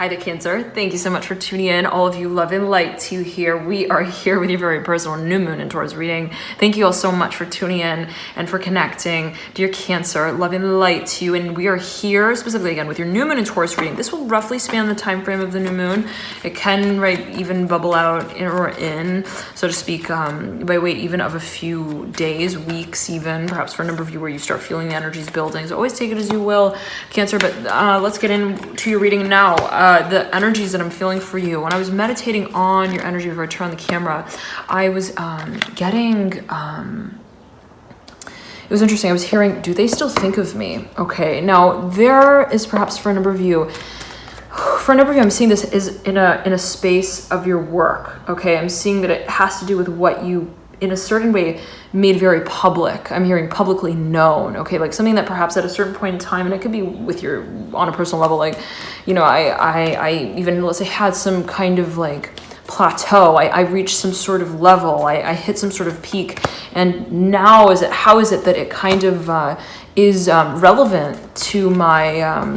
Hi to Cancer. Thank you so much for tuning in. All of you love and light to here. We are here with your very personal new moon and Taurus reading. Thank you all so much for tuning in and for connecting. Dear Cancer, love and light to you. And we are here specifically again with your new moon and Taurus reading. This will roughly span the time frame of the new moon. It can, right, even bubble out in, so to speak, by way even of a few days, weeks even, perhaps for a number of you where you start feeling the energies building. So always take it as you will, Cancer. But let's get into your reading now. The energies that I'm feeling for you. When I was meditating on your energy before I turned on the camera, I was getting, it was interesting. I was hearing, do they still think of me? Okay, now there is perhaps for a number of you, I'm seeing this is in a space of your work. Okay, I'm seeing that it has to do with what you, in a certain way, made very public. I'm hearing publicly known, okay? Like something that perhaps at a certain point in time, and it could be with your, on a personal level, like, you know, I even, let's say, had some kind of like plateau. I reached some sort of level. I hit some sort of peak. And now how is it that it kind of is relevant to my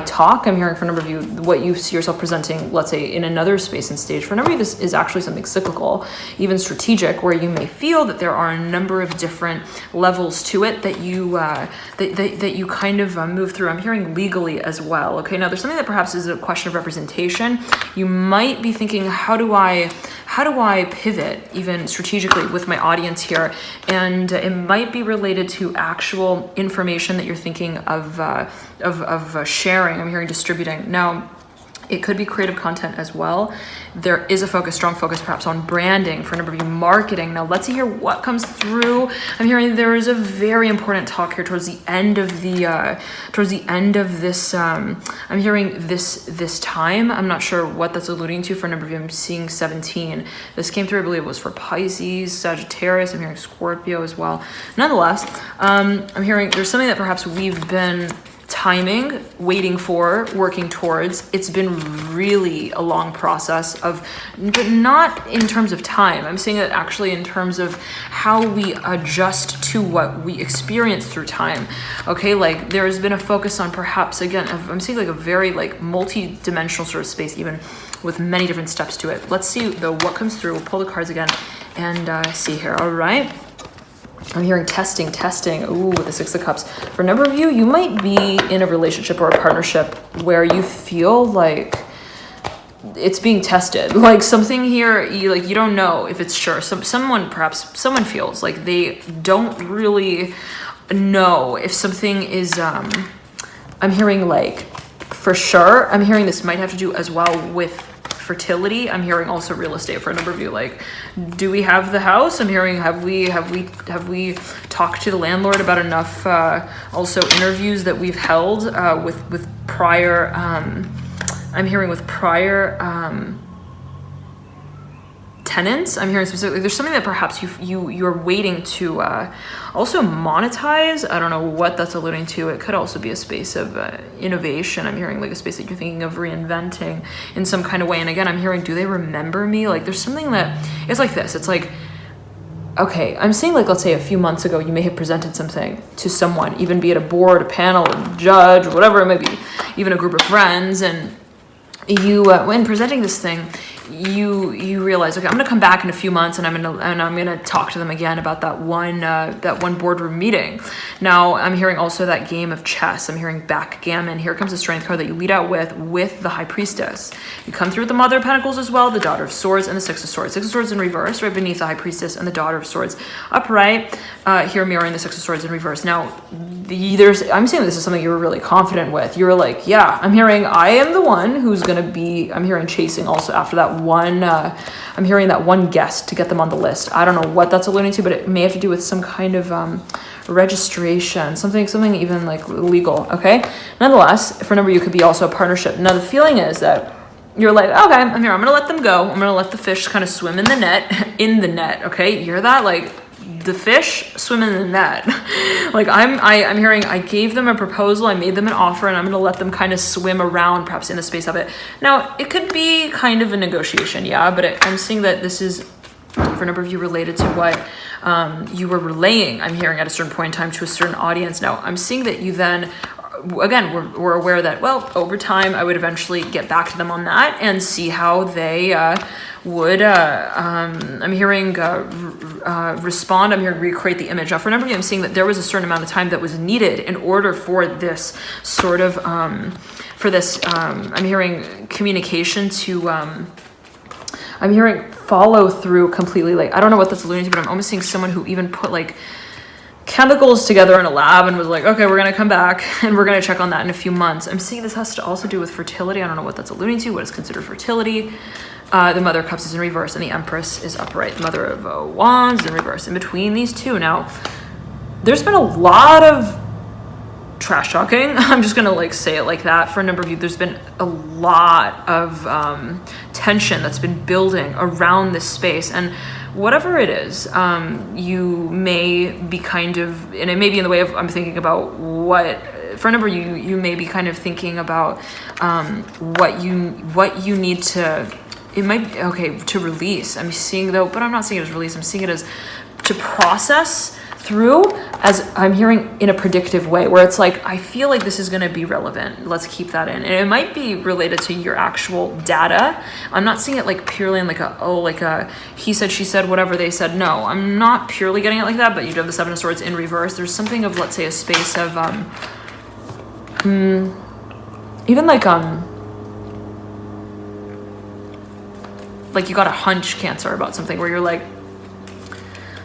talk? I'm hearing for a number of you, what you see yourself presenting, let's say in another space and stage. For a number of you, this is actually something cyclical, even strategic, where you may feel that there are a number of different levels to it that you that you kind of move through. I'm hearing legally as well. Okay, now there's something that perhaps is a question of representation. You might be thinking, how do I pivot even strategically with my audience here? And it might be related to actual information that you're thinking of sharing. I'm hearing distributing. Now, it could be creative content as well. There is a strong focus perhaps on branding for a number of you, marketing. Now let's hear what comes through. I'm hearing there is a very important talk here towards the end of this. I'm hearing this time. I'm not sure what that's alluding to for a number of you. I'm seeing 17. This came through, I believe it was for Pisces, Sagittarius. I'm hearing Scorpio as well. Nonetheless, I'm hearing there's something that perhaps we've been timing, waiting for, working towards. It's been really a long process but not in terms of time. I'm saying that actually in terms of how we adjust to what we experience through time. Okay, like there has been a focus on perhaps, again, I'm seeing like a very like multi-dimensional sort of space, even with many different steps to it. Let's see though what comes through. We'll pull the cards again and see here. All right. I'm hearing testing. Ooh, the Six of Cups. For a number of you, you might be in a relationship or a partnership where you feel like it's being tested. Like something here, you don't know if it's sure. Someone feels like they don't really know if something is, I'm hearing like for sure. I'm hearing this might have to do as well with fertility. I'm hearing also real estate for a number of you. Like, do we have the house? I'm hearing have we talked to the landlord about enough also interviews that we've held with prior I'm hearing with prior tenants. I'm hearing specifically there's something that perhaps you're waiting to also monetize. I don't know what that's alluding to. It could also be a space of innovation. I'm hearing like a space that you're thinking of reinventing in some kind of way. And again, I'm hearing, do they remember me? Like there's something that it's like this. It's like, okay, I'm saying like, let's say a few months ago, you may have presented something to someone, even be it a board, a panel, a judge, or whatever it might be, even a group of friends. And you, when presenting this thing, you realize, okay, I'm gonna come back in a few months and I'm gonna talk to them again about that one boardroom meeting. Now I'm hearing also that game of chess. I'm hearing backgammon. Here comes the strength card that you lead out with the High Priestess. You come through with the Mother of Pentacles as well, the Daughter of Swords, and the Six of Swords. Six of Swords in reverse, right beneath the High Priestess, and the Daughter of Swords upright. Here mirroring the Six of Swords in reverse. Now I'm saying this is something you were really confident with. You were like, yeah, I'm hearing I am the one who's gonna be. I'm hearing chasing also after that one. I'm hearing that one guest to get them on the list. I don't know what that's alluding to, but it may have to do with some kind of registration, something even like legal. Okay. Nonetheless, for a number of you, could be also a partnership. Now the feeling is that you're like, okay, I'm here. I'm gonna let them go. I'm gonna let the fish kind of swim in the net. Okay, you hear that? Like the fish swim in the net. Like I'm hearing I gave them a proposal, I made them an offer, and I'm gonna let them kind of swim around perhaps in the space of it. Now it could be kind of a negotiation, yeah, but I'm seeing that this is for a number of you related to what you were relaying, I'm hearing at a certain point in time to a certain audience. Now I'm seeing that you then again, we're aware that, well, over time, I would eventually get back to them on that and see how they would, I'm hearing respond, I'm hearing recreate the image. Now, for a number of you, I'm seeing that there was a certain amount of time that was needed in order for this sort of, I'm hearing communication to, I'm hearing follow through completely. Like, I don't know what that's alluding to, but I'm almost seeing someone who even put like chemicals together in a lab and was like, okay, we're going to come back and we're going to check on that in a few months. I'm seeing this has to also do with fertility. I don't know what that's alluding to, what is considered fertility. The Mother of Cups is in reverse and the Empress is upright. The Mother of Wands in reverse. In between these two, now, there's been a lot of trash talking. I'm just gonna like say it like that. For a number of you, there's been a lot of tension that's been building around this space, and whatever it is, you may be kind of, and it may be in the way of, I'm thinking about what, for a number of you may be kind of thinking about what you need to, it might be, okay, to release. I'm seeing though, but I'm not seeing it as release. I'm seeing it as to process through, as I'm hearing in a predictive way, where it's like, I feel like this is going to be relevant. Let's keep that in. And it might be related to your actual data. I'm not seeing it like purely in like a he said, she said, whatever they said. No, I'm not purely getting it like that, but you do have the Seven of Swords in reverse. There's something of, let's say, a space of, even like you got a hunch, Cancer, about something where you're like,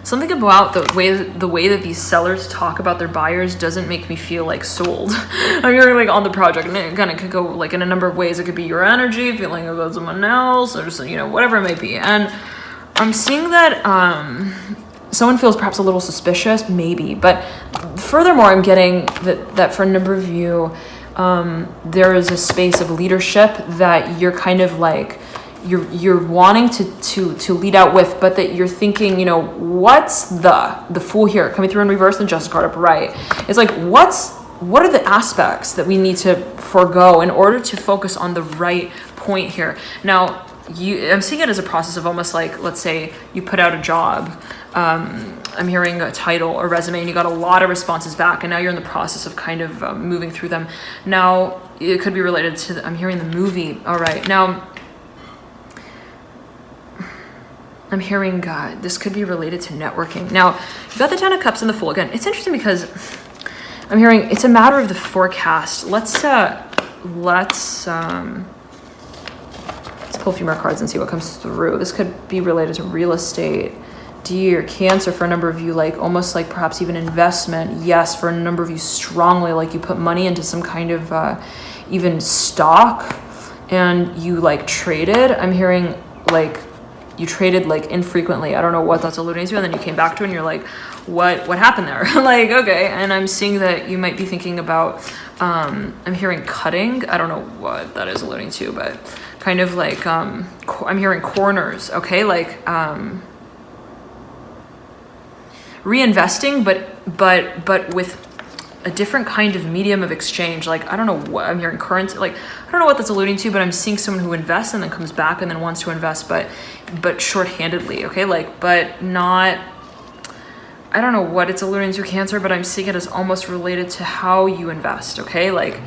something about the way that these sellers talk about their buyers doesn't make me feel like sold. I'm hearing like on the project, and again, it could go like in a number of ways. It could be your energy, feeling about someone else, or just, you know, whatever it may be. And I'm seeing that someone feels perhaps a little suspicious, maybe. But furthermore, I'm getting that for a number of you, there is a space of leadership that you're kind of like, you're wanting to lead out with, but that you're thinking, you know, what's the Fool here coming through in reverse and Justice card upright? It's like, what are the aspects that we need to forego in order to focus on the right point here? Now, I'm seeing it as a process of almost like, let's say you put out a job, I'm hearing a title or resume, and you got a lot of responses back, and now you're in the process of kind of moving through them. Now, it could be related to, I'm hearing the movie. All right, now, I'm hearing this could be related to networking. Now, you've got the Ten of Cups and the Fool. Again, it's interesting because I'm hearing it's a matter of the forecast. Let's pull a few more cards and see what comes through. This could be related to real estate, Deer, Cancer, for a number of you, like almost like perhaps even investment. Yes, for a number of you, strongly, like you put money into some kind of even stock and you like traded. I'm hearing like you traded like infrequently. I don't know what that's alluding to. And then you came back to it and you're like, what happened there? Like, okay. And I'm seeing that you might be thinking about, I'm hearing cutting. I don't know what that is alluding to, but kind of like, I'm hearing corners. Okay. Like, reinvesting, but with a different kind of medium of exchange. Like, I don't know what I'm hearing, currency. Like, I don't know what that's alluding to, but I'm seeing someone who invests and then comes back and then wants to invest, but shorthandedly. Okay. Like, but not, I don't know what it's alluding to, Cancer, but I'm seeing it as almost related to how you invest. Okay. Like,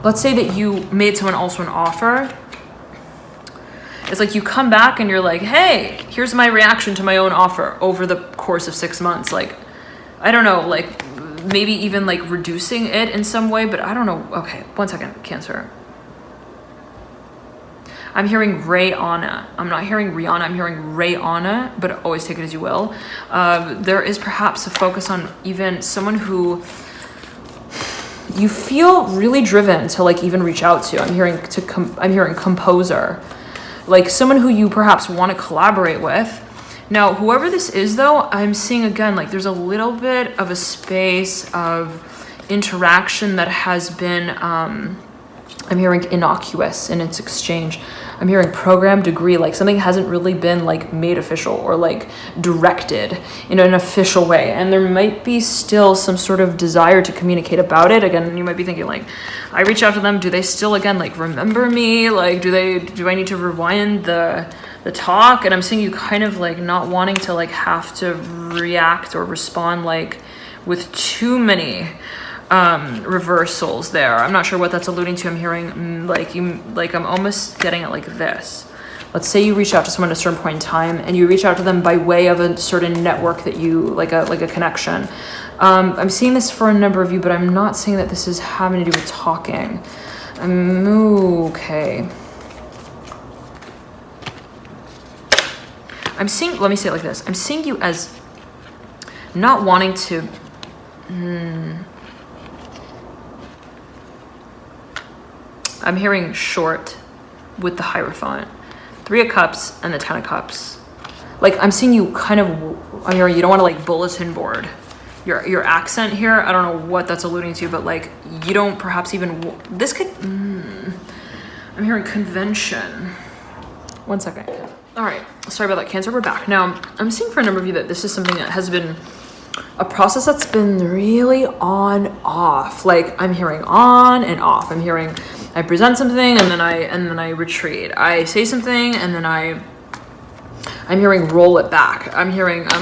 let's say that you made someone also an offer. It's like you come back and you're like, hey, here's my reaction to my own offer over the course of 6 months. Like, I don't know, like maybe even like reducing it in some way, but I don't know. Okay, one second, Cancer. I'm hearing Rihanna. I'm not hearing Rihanna. I'm hearing Rihanna, but always take it as you will. There is perhaps a focus on even someone who you feel really driven to like even reach out to. I'm hearing composer, like someone who you perhaps want to collaborate with. Now, whoever this is though, I'm seeing again, like there's a little bit of a space of interaction that has been, I'm hearing innocuous in its exchange. I'm hearing program, degree, like something hasn't really been like made official or like directed in an official way. And there might be still some sort of desire to communicate about it. Again, you might be thinking like, I reach out to them. Do they still, again, like remember me? Like, do I need to rewind the talk? And I'm seeing you kind of like not wanting to like have to react or respond like with too many reversals there. I'm not sure what that's alluding to. I'm hearing I'm almost getting it like this. Let's say you reach out to someone at a certain point in time, and you reach out to them by way of a certain network that you like a connection. I'm seeing this for a number of you, but I'm not saying that this is having to do with talking. Okay. I'm seeing, let me say it like this. I'm seeing you as not wanting to, I'm hearing short with the Hierophant. 3 of Cups and the 10 of Cups. Like, I'm seeing you kind of, I'm hearing you don't want to like bulletin board your accent here. I don't know what that's alluding to, but like you don't perhaps even, this could, I'm hearing convention. 1 second. All right, sorry about that, Cancer, we're back. Now, I'm seeing for a number of you that this is something that has been a process that's been really on off. Like, I'm hearing on and off. I'm hearing I present something and then I retreat. I say something and then I'm hearing roll it back. I'm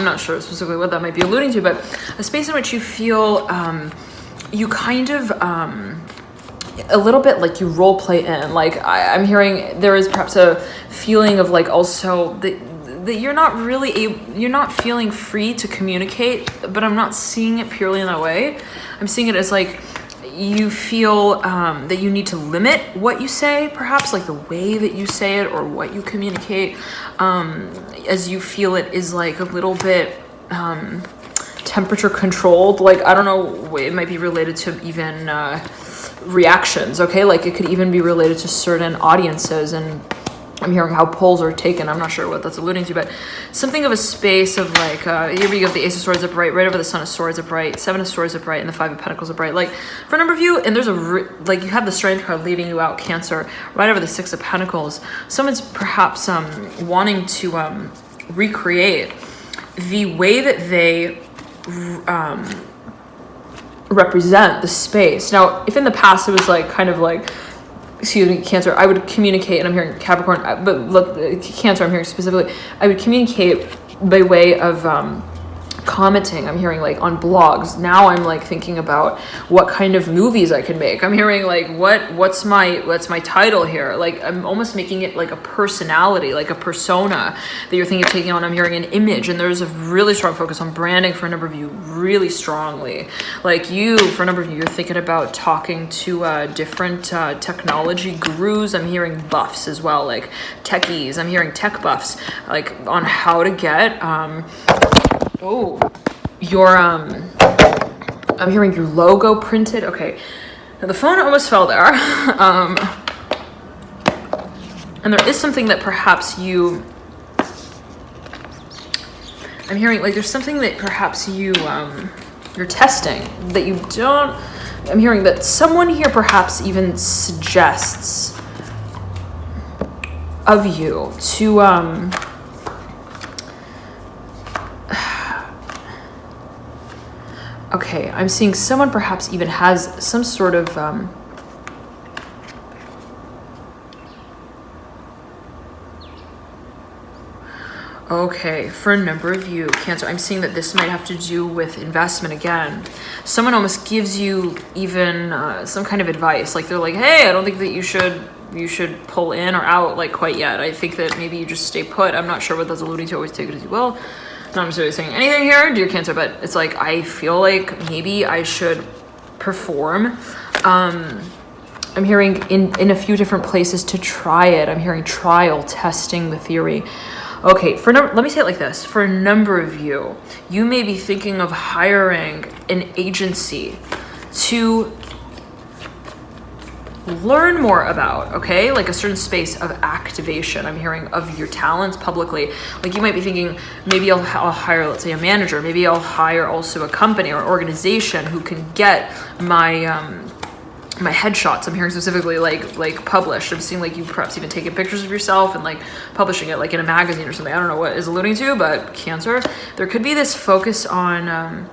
not sure specifically what that might be alluding to, but a space in which you feel you kind of a little bit like you role play in. Like I'm hearing there is perhaps a feeling of like also that you're not really you're not feeling free to communicate, but I'm not seeing it purely in that way. I'm seeing it as like you feel that you need to limit what you say, perhaps like the way that you say it or what you communicate, as you feel it is like a little bit temperature controlled. Like, I don't know, it might be related to even reactions, okay? Like it could even be related to certain audiences, and I'm hearing how polls are taken. I'm not sure what that's alluding to, but something of a space of like, here we go, the Ace of Swords upright, right over the Son of Swords upright, 7 of Swords upright, and the 5 of Pentacles upright. Like for a number of you, and there's like you have the Strength card leading you out, Cancer, right over the 6 of Pentacles. Someone's perhaps wanting to recreate the way that they represent the space. Now, if in the past it was like kind of like, excuse me, Cancer, I would communicate, and I'm hearing Capricorn, but look, Cancer, I'm hearing specifically, I would communicate by way of commenting. I'm hearing like on blogs. Now I'm like thinking about what kind of movies I could make. I'm hearing like what's my title here? Like I'm almost making it like a personality, like a persona that you're thinking of taking on. I'm hearing an image, and there's a really strong focus on branding for a number of you, really strongly. Like you, for a number of you, you're thinking about talking to different technology gurus. I'm hearing buffs as well, like techies. I'm hearing tech buffs, like on how to get your I'm hearing your logo printed. Okay, now the phone almost fell there. And there is something that perhaps I'm hearing like there's something that perhaps you're testing that you don't. I'm hearing that someone here perhaps even suggests of you to okay, I'm seeing someone perhaps even has some sort of okay, for a number of you, Cancer, I'm seeing that this might have to do with investment again. Someone almost gives you even some kind of advice. Like they're like, hey, I don't think that you should pull in or out like quite yet. I think that maybe you just stay put. I'm not sure what that's alluding to. Always take it as you will. Not necessarily saying anything here, dear Cancer, but it's like I feel like maybe I should perform. I'm hearing in a few different places to try it. I'm hearing trial, testing the theory. Okay, let me say it like this. For a number of you, you may be thinking of hiring an agency to learn more about, okay? Like a certain space of activation. I'm hearing of your talents publicly. Like you might be thinking, maybe I'll hire, let's say, a manager. Maybe I'll hire also a company or organization who can get my my headshots. I'm hearing specifically like published. I'm seeing like you perhaps even taking pictures of yourself and like publishing it like in a magazine or something. I don't know what is alluding to, but Cancer, there could be this focus on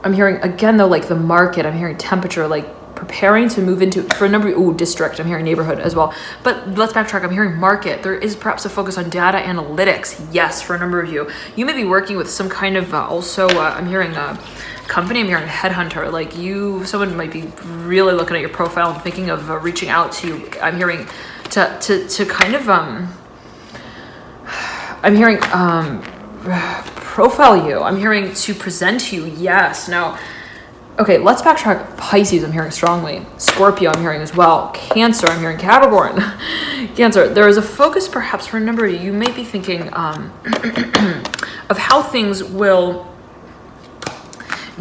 I'm hearing again though like the market. I'm hearing temperature, like preparing to move into, for a number, district, I'm hearing neighborhood as well. But let's backtrack, I'm hearing market. There is perhaps a focus on data analytics. Yes, for a number of you. You may be working with some kind of, I'm hearing company. I'm hearing headhunter, like someone might be really looking at your profile and thinking of reaching out to you. I'm hearing to kind of I'm hearing profile you. I'm hearing to present you. Yes. Now, okay, let's backtrack. Pisces, I'm hearing strongly. Scorpio, I'm hearing as well. Cancer, I'm hearing Capricorn. Cancer, there is a focus perhaps for a number of you. You may be thinking of how things will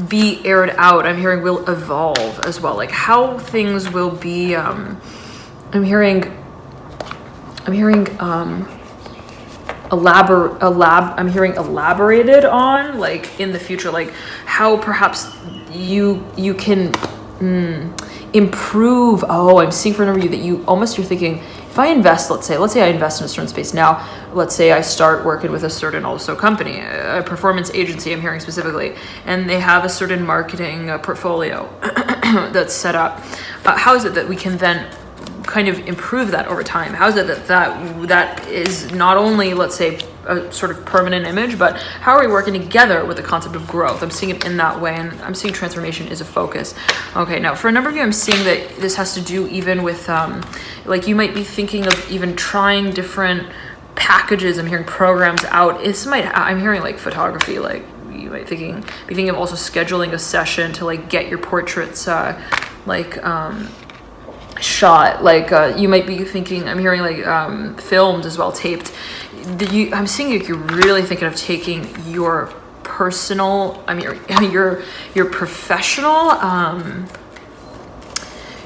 be aired out. I'm hearing will evolve as well. Like how things will be, I'm hearing elaborated on, like in the future, like how perhaps you can improve. Oh, I'm seeing for a number of you that you're thinking, if I invest, let's say I invest in a certain space now, let's say I start working with a certain also company, a performance agency, I'm hearing specifically, and they have a certain marketing portfolio that's set up. How is it that we can then kind of improve that over time? How is it that is not only, let's say, a sort of permanent image, but how are we working together with the concept of growth? I'm seeing it in that way, and I'm seeing transformation is a focus. Okay, now for a number of you, I'm seeing that this has to do even with, like you might be thinking of even trying different packages. I'm hearing programs out. I'm hearing like photography, like you might be thinking of also scheduling a session to like get your portraits, shot, like you might be thinking, I'm hearing like filmed as well, taped. I'm seeing like you're really thinking of taking your personal, your professional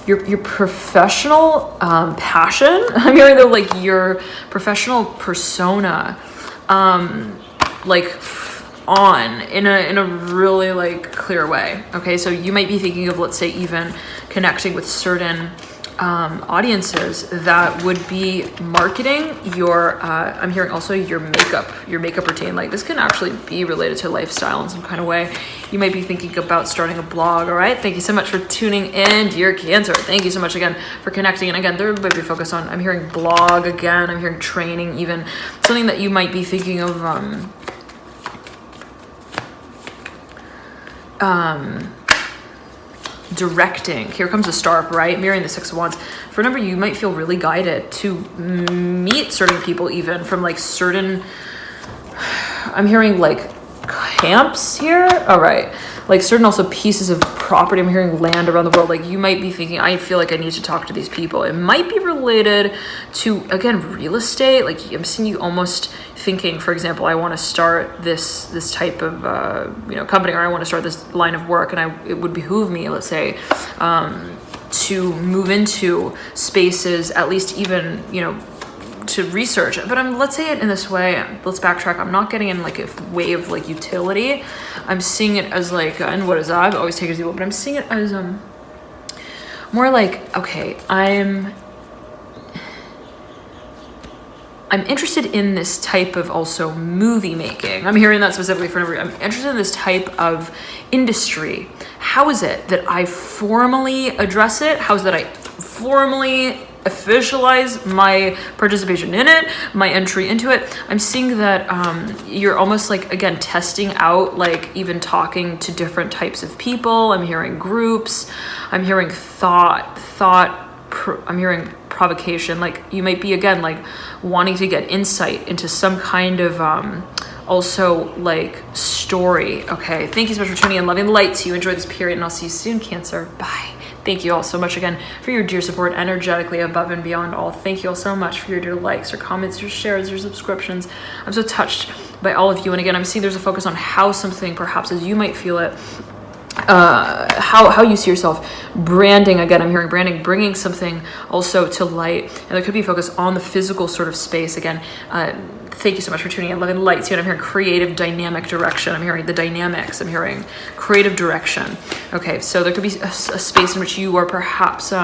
your professional passion. I'm hearing though like your professional persona like on in a really like clear way. Okay, so you might be thinking of, let's say, even connecting with certain audiences that would be marketing your I'm hearing also your makeup routine. Like this can actually be related to lifestyle in some kind of way. You might be thinking about starting a blog. All right, thank you so much for tuning in, dear Cancer. Thank you so much again for connecting. And again, there might be a focus on, I'm hearing blog again, I'm hearing training, even something that you might be thinking of directing. Here comes the star, right? Mirroring the Six of Wands. For a number of you, you might feel really guided to meet certain people, even from like certain, I'm hearing like camps here. All right. Like certain also pieces of property. I'm hearing land around the world. Like you might be thinking, I feel like I need to talk to these people. It might be related to, again, real estate. Like I'm seeing you almost thinking, for example, I want to start this type of company, or I want to start this line of work, and it would behoove me, let's say, to move into spaces, at least even to research. But let's say it in this way. Let's backtrack. I'm not getting in like a way of like utility. I'm seeing it as like, and what is that? I've always taken it as evil, but I'm seeing it as more like, okay, I'm interested in this type of also movie making. I'm hearing that specifically for every. I'm interested in this type of industry. How is it that I formally address it? How is it that I formally officialize my participation in it, my entry into it? I'm seeing that you're almost like, again, testing out, like even talking to different types of people. I'm hearing groups. I'm hearing thought. I'm hearing provocation. Like you might be, again, like wanting to get insight into some kind of also like story. Okay, thank you so much for tuning in. Loving light to you. Enjoy this period, and I'll see you soon, Cancer. Bye. Thank you all so much again for your dear support, energetically above and beyond all. Thank you all so much for your dear likes, your comments, your shares, your subscriptions. I'm so touched by all of you. And again, I'm seeing there's a focus on how something, perhaps as you might feel it, how you see yourself branding. Again, I'm hearing branding, bringing something also to light, and there could be a focus on the physical sort of space. Again, thank you so much for tuning in. Loving lights here. I'm hearing creative dynamic direction. I'm hearing the dynamics. I'm hearing creative direction. Okay, so there could be a space in which you are perhaps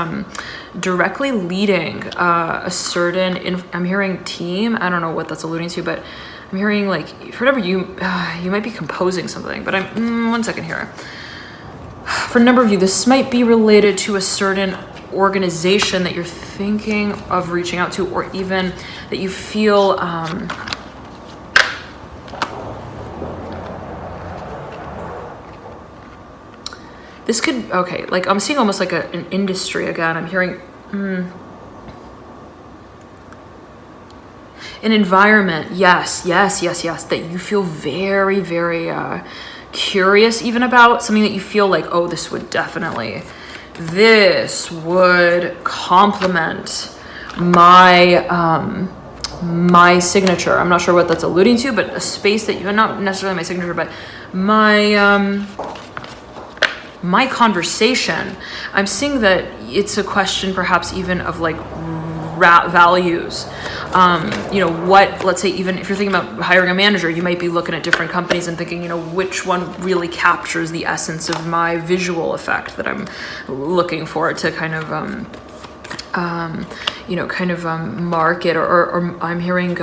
directly leading a certain, I'm hearing team. I don't know what that's alluding to, but I'm hearing like, for whatever you might be composing something, but I'm, one second here. For a number of you, this might be related to a certain organization that you're thinking of reaching out to, or even that you feel this could, okay, like I'm seeing almost like an industry again. I'm hearing an environment, yes, that you feel very, very curious even about, something that you feel like, oh, this would complement my signature. I'm not sure what that's alluding to, but a space that you, not necessarily my signature, but my conversation. I'm seeing that it's a question perhaps even of like values. You know, what, let's say, even if you're thinking about hiring a manager, you might be looking at different companies and thinking, you know, which one really captures the essence of my visual effect that I'm looking for to kind of, you know, kind of market, or I'm hearing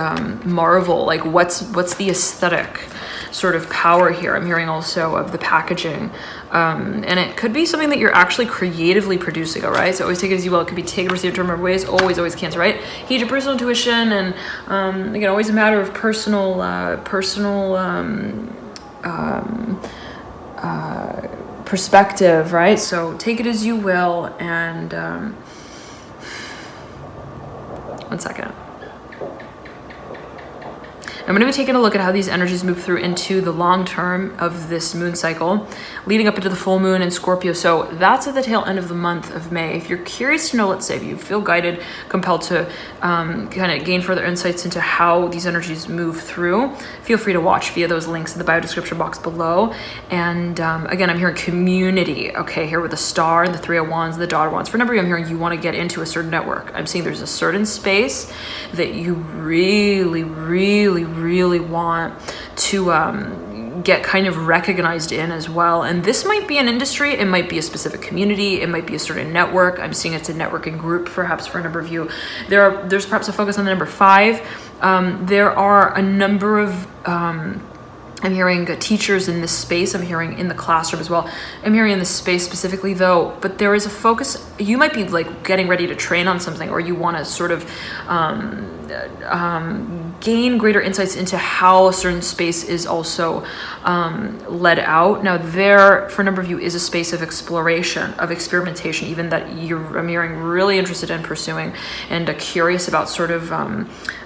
marvel, like what's the aesthetic sort of power here. I'm hearing also of the packaging, and it could be something that you're actually creatively producing, all right? So always take it as you will. It could be taken, received, in terms of ways, always Cancer, right? Heed your personal intuition, and again, always a matter of personal perspective, right? So take it as you will, and 1 second. I'm going to be taking a look at how these energies move through into the long term of this moon cycle, leading up into the full moon in Scorpio. So that's at the tail end of the month of May. If you're curious to know, let's say, if you feel guided, compelled to kind of gain further insights into how these energies move through, feel free to watch via those links in the bio description box below. And again, I'm hearing community, okay, here with the star and the 3 of wands, the daughter wands. For a number of you, I'm hearing you want to get into a certain network. I'm seeing there's a certain space that you really want to get kind of recognized in as well. And this might be an industry, it might be a specific community, it might be a certain network. I'm seeing it's a networking group, perhaps for a number of you. There's perhaps a focus on the number 5. There are a number of I'm hearing teachers in this space. I'm hearing in the classroom as well. I'm hearing in this space specifically though, but there is a focus. You might be like getting ready to train on something, or you want to sort of gain greater insights into how a certain space is also led out. Now there, for a number of you, is a space of exploration, of experimentation, even that I'm hearing really interested in pursuing and curious about sort of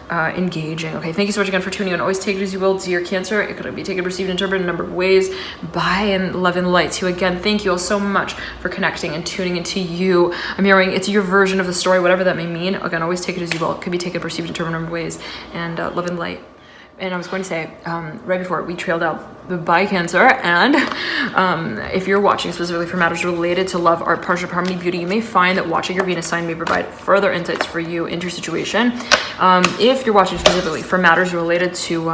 engaging. Okay, thank you so much again for tuning in. Always take it as you will, dear Cancer. It could be taken, received, interpreted in a number of ways. Bye, and love and light to you again. Thank you all so much for connecting and tuning into you. I'm hearing it's your version of the story, whatever that may mean. Again, always take it as you will. It could be taken, perceived, interpreted in a number of ways. And love and light. And I was going to say, right before we trailed out, bye Cancer, and if you're watching specifically for matters related to love, art, partnership, harmony, beauty, you may find that watching your Venus sign may provide further insights for you into your situation. If you're watching specifically for matters related to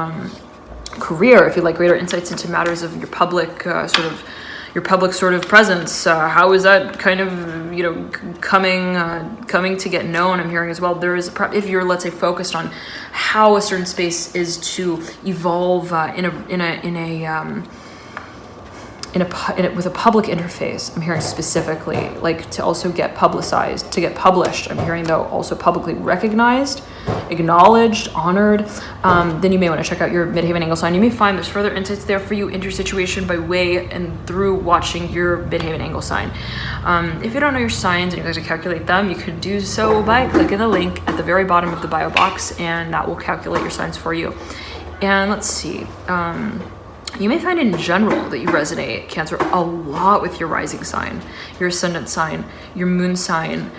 career, if you'd like greater insights into matters of your public sort of presence, how is that kind of, you know, coming to get known? I'm hearing as well, there is if you're, let's say, focused on how a certain space is to evolve with a public interface. I'm hearing specifically like to also get publicized, to get published. I'm hearing though also publicly recognized, acknowledged, honored. Then you may want to check out your midheaven angle sign. You may find there's further insights there for you into your situation by way and through watching your midheaven angle sign. If you don't know your signs and you'd like to calculate them, you could do so by clicking the link at the very bottom of the bio box, and that will calculate your signs for you. And let's see. You may find in general that you resonate, Cancer, a lot with your rising sign, your ascendant sign, your moon sign.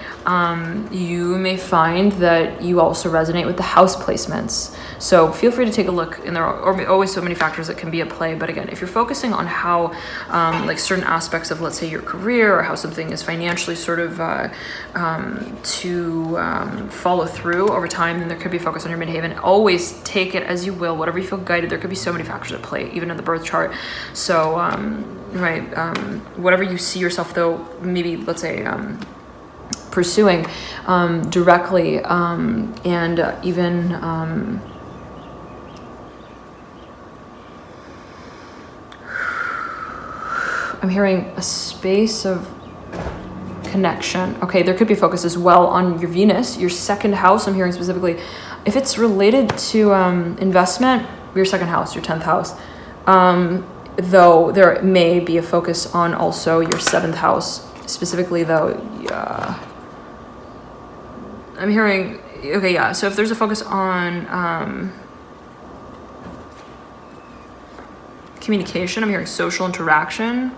You may find that you also resonate with the house placements. So feel free to take a look, and there are always so many factors that can be at play. But again, if you're focusing on how like certain aspects of, let's say, your career, or how something is financially sort of to follow through over time, then there could be a focus on your midheaven. Always take it as you will, whatever you feel guided. There could be so many factors at play, even in the birth chart. So whatever you see yourself though, maybe let's say pursuing directly, and even I'm hearing a space of connection. Okay, there could be focus as well on your Venus, your second house. I'm hearing specifically, if it's related to investment, your second house, your 10th house. though there may be a focus on also your 7th house. Specifically though, I'm hearing, okay, yeah, so if there's a focus on communication, I'm hearing social interaction.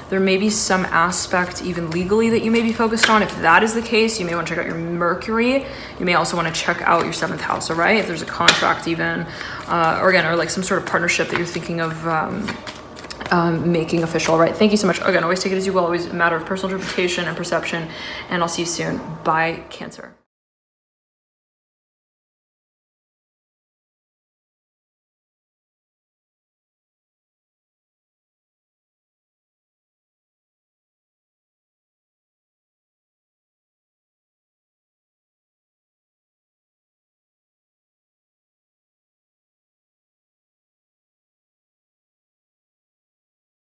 There may be some aspect even legally that you may be focused on. If that is the case, you may want to check out your Mercury. You may also want to check out your 7th house, all right? If there's a contract even, or again, or like some sort of partnership that you're thinking of making official, right? Thank you so much. Again, always take it as you will, always a matter of personal interpretation and perception, and I'll see you soon. Bye, Cancer.